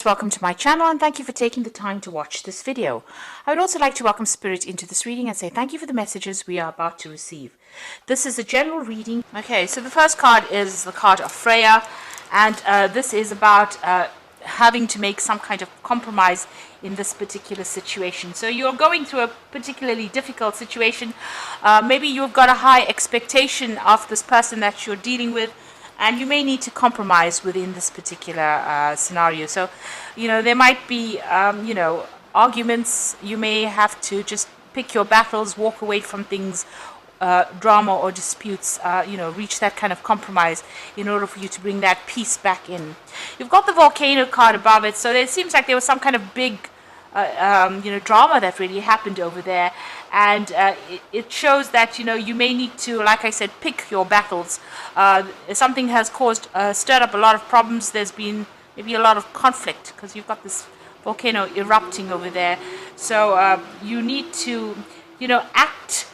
Welcome to my channel and thank you for taking the time to watch this video. I would also like to welcome Spirit into this reading and say thank you for the messages we are about to receive. This is a general reading. Okay, so the first card is the card of Freya, and this is about having to make some kind of compromise in this particular situation. So you're going through a particularly difficult situation. Maybe you've got a high expectation of this person that you're dealing with, and you may need to compromise within this particular scenario. So, there might be, arguments. You may have to just pick your battles, walk away from things, drama or disputes, reach that kind of compromise in order for you to bring that peace back in. You've got the volcano card above it, so it seems like there was some kind of big drama that really happened over there, and it shows that you may need to, like I said, pick your battles. Something has stirred up a lot of problems. There's been maybe a lot of conflict because you've got this volcano erupting over there. So you need to act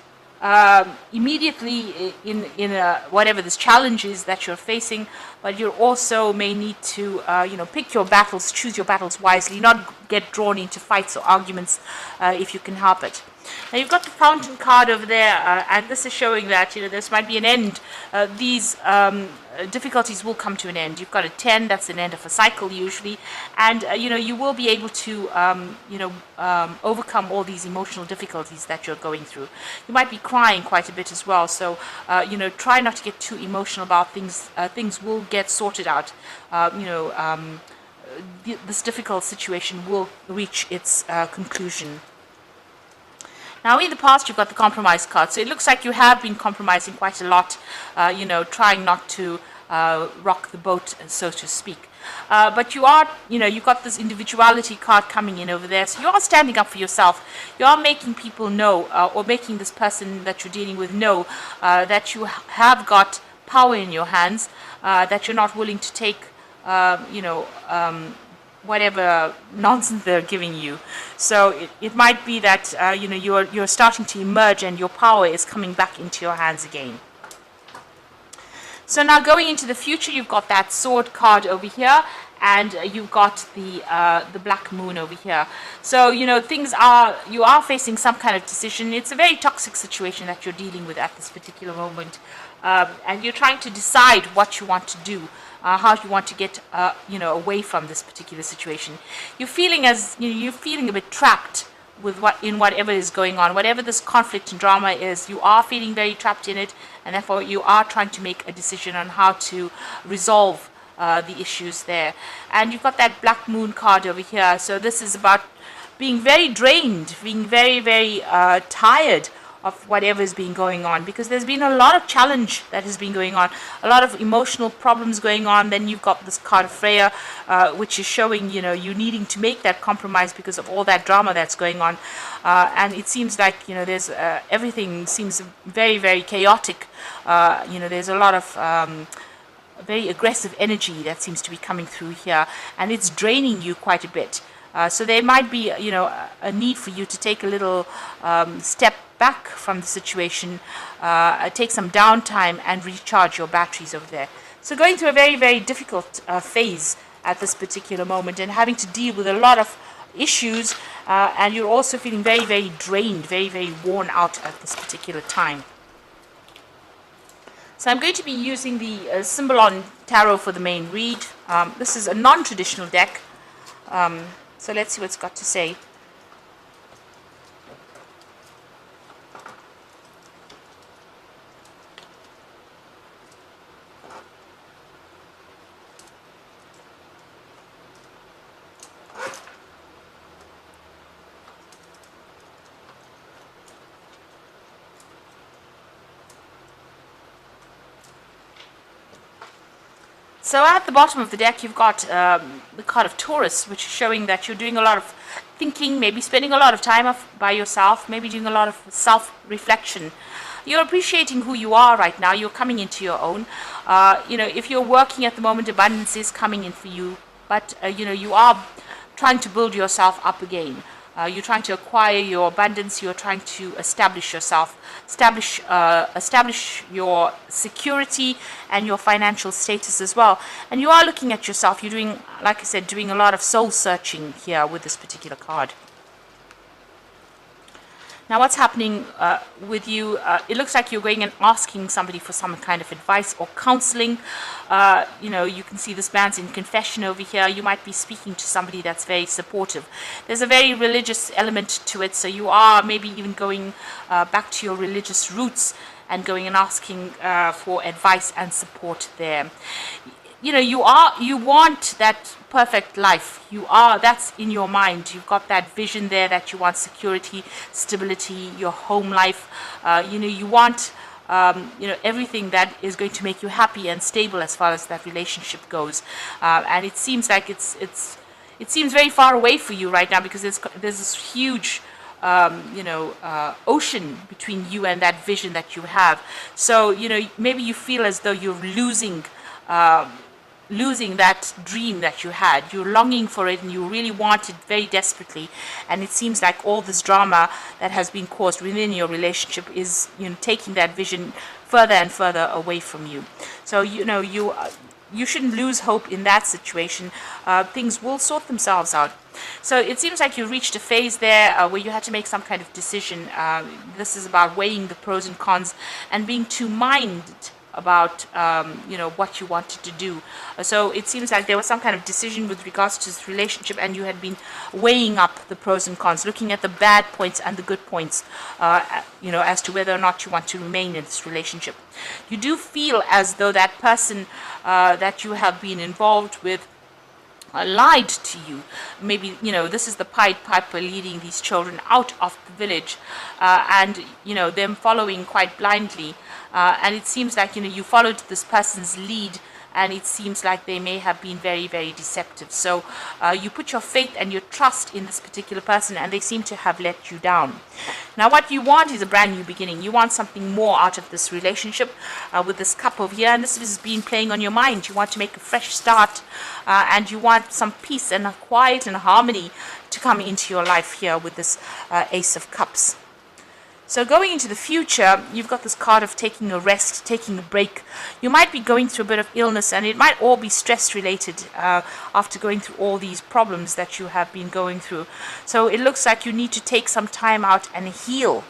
immediately in whatever this challenge is that you're facing, but you also may need to pick your battles, choose your battles wisely, not get drawn into fights or arguments if you can help it. Now you've got the fountain card over there, and this is showing that this might be an end. These difficulties will come to an end. You've got a 10, that's an end of a cycle usually, and you will be able to overcome all these emotional difficulties that you're going through. You might be crying quite a bit as well, so try not to get too emotional about things. Things will get sorted out. This difficult situation will reach its conclusion. Now, in the past, you've got the compromise card. So it looks like you have been compromising quite a lot, trying not to rock the boat, so to speak. But you are, you've got this individuality card coming in over there. So you are standing up for yourself. You are making people know, or making this person that you're dealing with know that you have got power in your hands, that you're not willing to take, whatever nonsense they're giving you. So it might be that you're starting to emerge and your power is coming back into your hands again. So now going into the future, you've got that sword card over here, and you've got the black moon over here. So you are facing some kind of decision. It's a very toxic situation that you're dealing with at this particular moment, and you're trying to decide what you want to do. How you want to get away from this particular situation. You're feeling a bit trapped with whatever is going on, whatever this conflict and drama is. You are feeling very trapped in it, and therefore you are trying to make a decision on how to resolve the issues there. And you've got that black moon card over here. So this is about being very drained, being very, very tired of whatever is being going on, because there's been a lot of challenge that has been going on, a lot of emotional problems going on. Then you've got this card of Freya, which is showing you needing to make that compromise because of all that drama that's going on, and it seems like there's everything seems very, very chaotic. There's a lot of very aggressive energy that seems to be coming through here, and it's draining you quite a bit. So there might be a need for you to take a little step back from the situation, take some downtime and recharge your batteries over there. So going through a very, very difficult phase at this particular moment, and having to deal with a lot of issues, and you're also feeling very, very drained, very, very worn out at this particular time. So I'm going to be using the Symbolon Tarot for the main read. This is a non-traditional deck, so let's see what it's got to say. So at the bottom of the deck, you've got the card of Taurus, which is showing that you're doing a lot of thinking, maybe spending a lot of time by yourself, maybe doing a lot of self-reflection. You're appreciating who you are right now. You're coming into your own. If you're working at the moment, abundance is coming in for you, but you are trying to build yourself up again. You're trying to acquire your abundance. You're trying to establish yourself, establish your security and your financial status as well. And you are looking at yourself. You're doing, like I said, doing a lot of soul searching here with this particular card. Now, what's happening with you? It looks like you're going and asking somebody for some kind of advice or counseling. You can see this man's in confession over here. You might be speaking to somebody that's very supportive. There's a very religious element to it, so you are maybe even going back to your religious roots and going and asking for advice and support there. You want that perfect life. That's in your mind. You've got that vision there that you want security, stability, your home life. You want everything that is going to make you happy and stable as far as that relationship goes. And it seems like it seems very far away for you right now, because there's this huge ocean between you and that vision that you have. So maybe you feel as though you're losing that dream that you had. You're longing for it and you really want it very desperately, and it seems like all this drama that has been caused within your relationship is taking that vision further and further away from you. So you shouldn't lose hope in that situation. Things will sort themselves out. So it seems like you reached a phase there where you had to make some kind of decision. This is about weighing the pros and cons and being two-minded about what you wanted to do. So it seems like there was some kind of decision with regards to this relationship, and you had been weighing up the pros and cons, looking at the bad points and the good points, as to whether or not you want to remain in this relationship. You do feel as though that person that you have been involved with lied to you. Maybe this is the Pied Piper leading these children out of the village, and them following quite blindly. And it seems like you followed this person's lead, and it seems like they may have been very, very deceptive. So you put your faith and your trust in this particular person, and they seem to have let you down. Now, what you want is a brand new beginning. You want something more out of this relationship with this cup over here, and this has been playing on your mind. You want to make a fresh start, and you want some peace and a quiet and harmony to come into your life here with this Ace of Cups. So going into the future, you've got this card of taking a rest, taking a break. You might be going through a bit of illness, and it might all be stress related after going through all these problems that you have been going through. So it looks like you need to take some time out and heal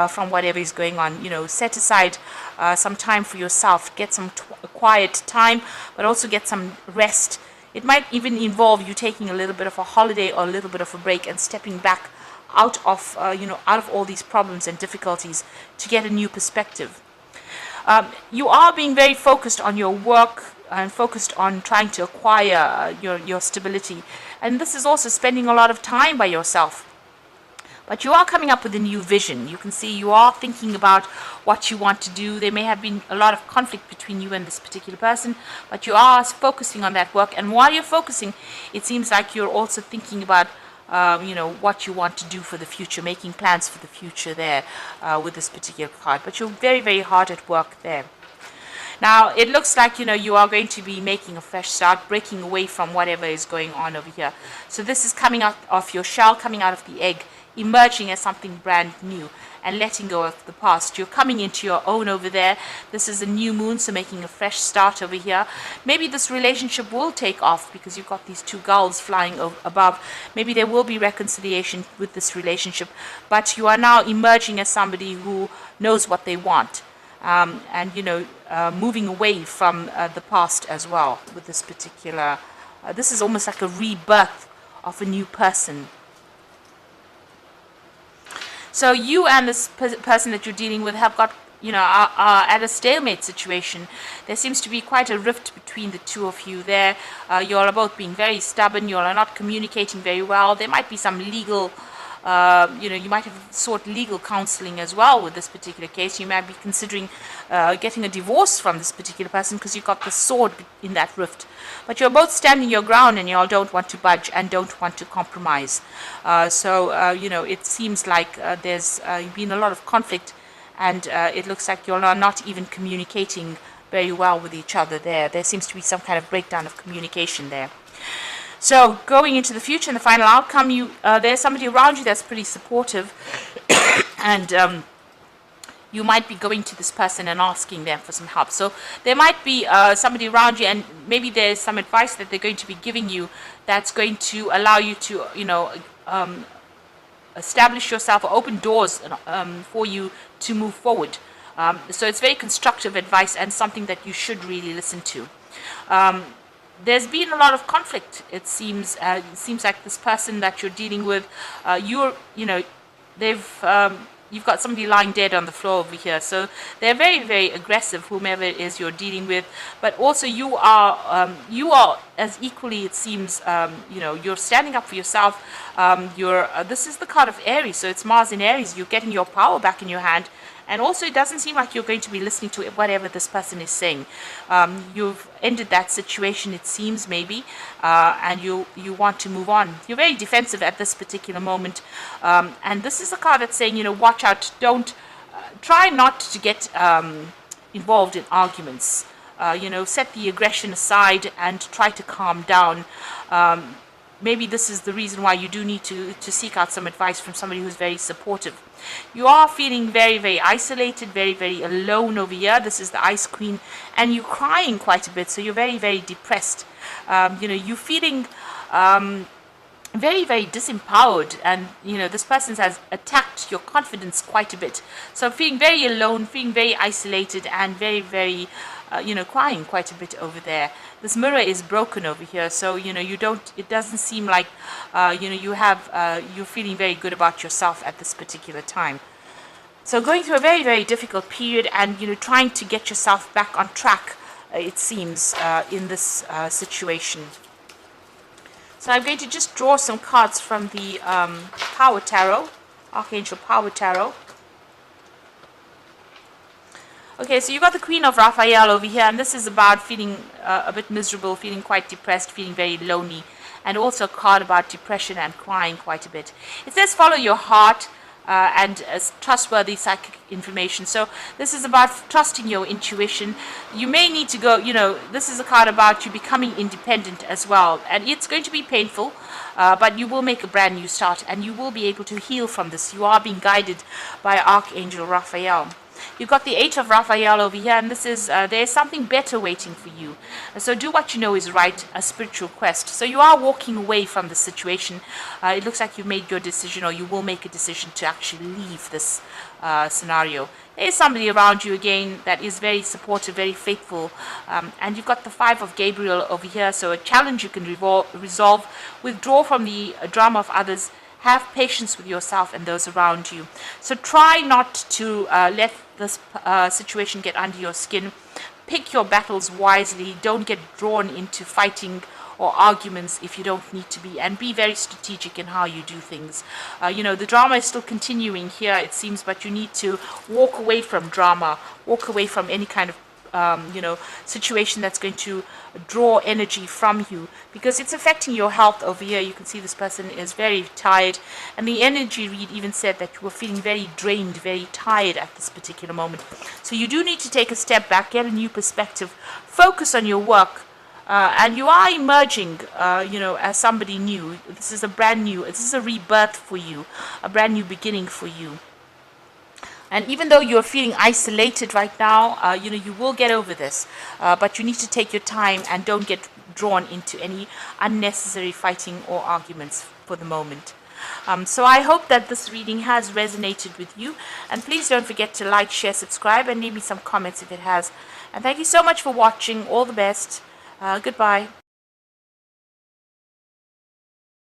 from whatever is going on. Set aside some time for yourself, get some quiet time, but also get some rest. It might even involve you taking a little bit of a holiday or a little bit of a break and stepping back out of all these problems and difficulties to get a new perspective. You are being very focused on your work and focused on trying to acquire your stability, and this is also spending a lot of time by yourself. But you are coming up with a new vision. You can see you are thinking about what you want to do. There may have been a lot of conflict between you and this particular person, but you are focusing on that work. And while you're focusing, it seems like you're also thinking about what you want to do for the future, making plans for the future there with this particular card. But you're very, very hard at work there. Now, it looks like, you are going to be making a fresh start, breaking away from whatever is going on over here. So this is coming out of your shell, coming out of the egg, emerging as something brand new and letting go of the past. You're coming into your own over there. This is a new moon, so making a fresh start over here. Maybe this relationship will take off because you've got these two gulls flying above. Maybe there will be reconciliation with this relationship, but you are now emerging as somebody who knows what they want. Moving away from the past as well with this particular, this is almost like a rebirth of a new person. So you and this person that you're dealing with have got, are at a stalemate situation. There seems to be quite a rift between the two of you there. You all are both being very stubborn. You all are not communicating very well. There might be some legal, you might have sought legal counseling as well with this particular case. You might be considering getting a divorce from this particular person because you've got the sword in that rift. But you're both standing your ground, and you all don't want to budge and don't want to compromise. It seems like there's been a lot of conflict, and it looks like you're not even communicating very well with each other there. There seems to be some kind of breakdown of communication there. So going into the future and the final outcome, there's somebody around you that's pretty supportive, and you might be going to this person and asking them for some help. So there might be somebody around you, and maybe there's some advice that they're going to be giving you that's going to allow you to, establish yourself or open doors for you to move forward. So it's very constructive advice and something that you should really listen to. There's been a lot of conflict. It seems like this person that you're dealing with, you've got somebody lying dead on the floor over here. So they're very, very aggressive, whomever it is you're dealing with. But also you are as equally, it seems, you're standing up for yourself. This is the card of Aries, so it's Mars in Aries. You're getting your power back in your hand. And also, it doesn't seem like you're going to be listening to whatever this person is saying. You've ended that situation, it seems, maybe, and you want to move on. You're very defensive at this particular moment. And this is a card that's saying, watch out. Don't try not to get involved in arguments. Set the aggression aside and try to calm down. Maybe this is the reason why you do need to seek out some advice from somebody who's very supportive. You are feeling very, very isolated, very, very alone over here. This is the Ice Queen, and you're crying quite a bit, so you're very, very depressed. You're feeling very, very disempowered, and this person has attacked your confidence quite a bit. So feeling very alone, feeling very isolated, and very, very crying quite a bit over there. This mirror is broken over here, so it doesn't seem like you're feeling very good about yourself at this particular time. So going through a very, very difficult period, and trying to get yourself back on track, it seems, in this situation. So I'm going to just draw some cards from the Power Tarot, Archangel Power Tarot. Okay, so you got the Queen of Raphael over here, and this is about feeling a bit miserable, feeling quite depressed, feeling very lonely, and also a card about depression and crying quite a bit. It says follow your heart and trustworthy psychic information. So this is about trusting your intuition. You may need to go, this is a card about you becoming independent as well, and it's going to be painful, but you will make a brand new start, and you will be able to heal from this. You are being guided by Archangel Raphael. You've got the Eight of Raphael over here, and this is there's something better waiting for you. So do what you know is right, a spiritual quest. So you are walking away from the situation. It looks like you've made your decision, or you will make a decision to actually leave this scenario. There's somebody around you again that is very supportive, very faithful, and you've got the Five of Gabriel over here. So a challenge you can resolve, withdraw from the drama of others. Have patience with yourself and those around you. So try not to let this situation get under your skin. Pick your battles wisely. Don't get drawn into fighting or arguments if you don't need to be. And be very strategic in how you do things. The drama is still continuing here, it seems, but you need to walk away from drama. Walk away from any kind of situation that's going to draw energy from you, because it's affecting your health over here. You can see this person is very tired, and the energy read even said that you were feeling very drained, very tired at this particular moment. So you do need to take a step back, get a new perspective, focus on your work, and you are emerging, as somebody new. This is this is a rebirth for you, a brand new beginning for you. And even though you're feeling isolated right now, you will get over this. But you need to take your time and don't get drawn into any unnecessary fighting or arguments for the moment. So I hope that this reading has resonated with you. And please don't forget to like, share, subscribe, and leave me some comments if it has. And thank you so much for watching. All the best. Goodbye.